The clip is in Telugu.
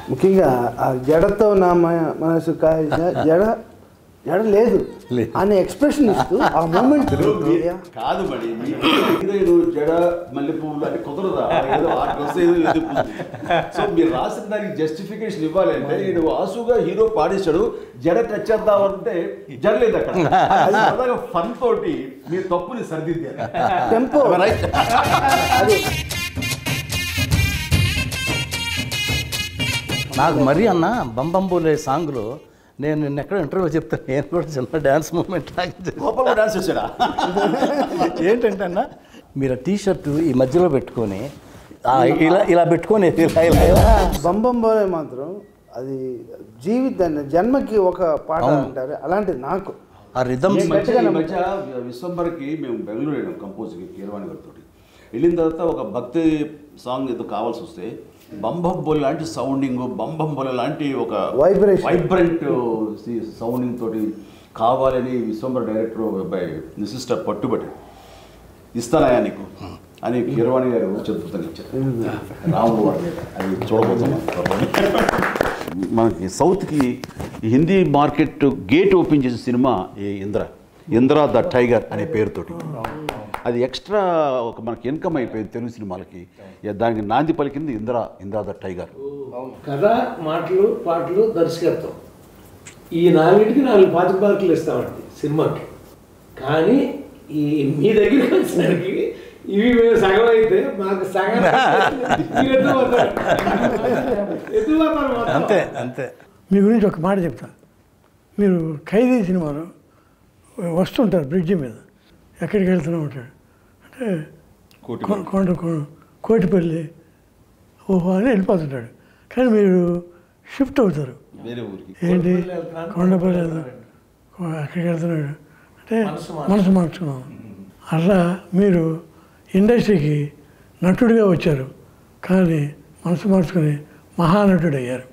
ముఖ్యంగా ఆ జడతో నా మనసు జడ జడ లేదు అనే ఎక్స్ప్రెషన్ ఇస్తూ ఆ మూమెంట్ కాదు మరి జడ మల్లెపూలు అంటే కుదరదా సో మీరు రాసిన దానికి జస్టిఫికేషన్ ఇవ్వాలి అంటే నేను ఆసుగా హీరో పాడేశాడు జడ టచ్ చేద్దామంటే జడ లేదు అక్కడ ఫన్ తోటి మీ తప్పుని సరిదిద్దారు టెంపో అది నాకు మరీ అన్న బంబంబోలే సాంగ్లో నేను నిన్న ఎక్కడ ఇంటర్వ్యూ చెప్తాను నేను కూడా చిన్న డ్యాన్స్ మూమెంట్ డాన్స్ చేశాడా ఏంటంటే అన్న మీరు టీ షర్టు ఈ మధ్యలో పెట్టుకొని ఇలా ఇలా పెట్టుకొని బంబంబోలే మాత్రం అది జీవితాన్ని జన్మకి ఒక పాట అంటారు అలాంటిది నాకు ఆ రిథమ్ మధ్య విశ్వంబర్కి మేము బెంగళూరు వెళ్ళాం కంపోజ్కి కీరవాణి గారితో వెళ్ళిన తర్వాత ఒక భక్తి సాంగ్ ఏదో కావాల్సి వస్తే బంబంబోల్ లాంటి సౌండింగ్ బంబంబోల్ లాంటి ఒక వైబ్రెంట్ సౌండింగ్ తోటి కావాలని విశ్వంబర్ డైరెక్టర్ నిసిస్టర్ పట్టుబట్టి ఇస్తానయా నీకు అని కీరవాణి గారు చెప్తాను ఇచ్చారు రాముడు వారి అది చూడబోతున్నాం మనకి సౌత్కి హిందీ మార్కెట్ గేట్ ఓపెన్ చేసిన సినిమా ఇంద్ర ద టైగర్ అనే పేరుతోటి అది ఎక్స్ట్రా ఒక మనకి ఇన్కమ్ అయిపోయింది తెలుగు సినిమాలకి దానికి నాంది పలికింది ఇంద్ర ద టైగర్ కథ మాటలు పాటలు దర్శకత్వం ఈ నాలుగింటికి 4 మార్కులు ఇస్తామండి సినిమాకి కానీ ఈ మీ దగ్గరికి వచ్చేసరికి ఇవి మేము సగం అయితే మాకు సగం అంతే అంతే మీ గురించి ఒక మాట చెప్తా మీరు ఖైదీ సినిమాలో వస్తుంటారు బ్రిడ్జి మీద ఎక్కడికి వెళ్తూనే ఉంటాడు అంటే కోటిపల్లి ఓహో అని వెళ్ళిపోతుంటాడు కానీ మీరు షిఫ్ట్ అవుతారు ఏంటి కొండపల్లి అక్కడికి వెళ్తున్నాడు అంటే మనసు మార్చుకున్నాం అలా మీరు ఇండస్ట్రీకి నటుడిగా వచ్చారు కానీ మనసు మార్చుకుని మహానటుడు అయ్యారు.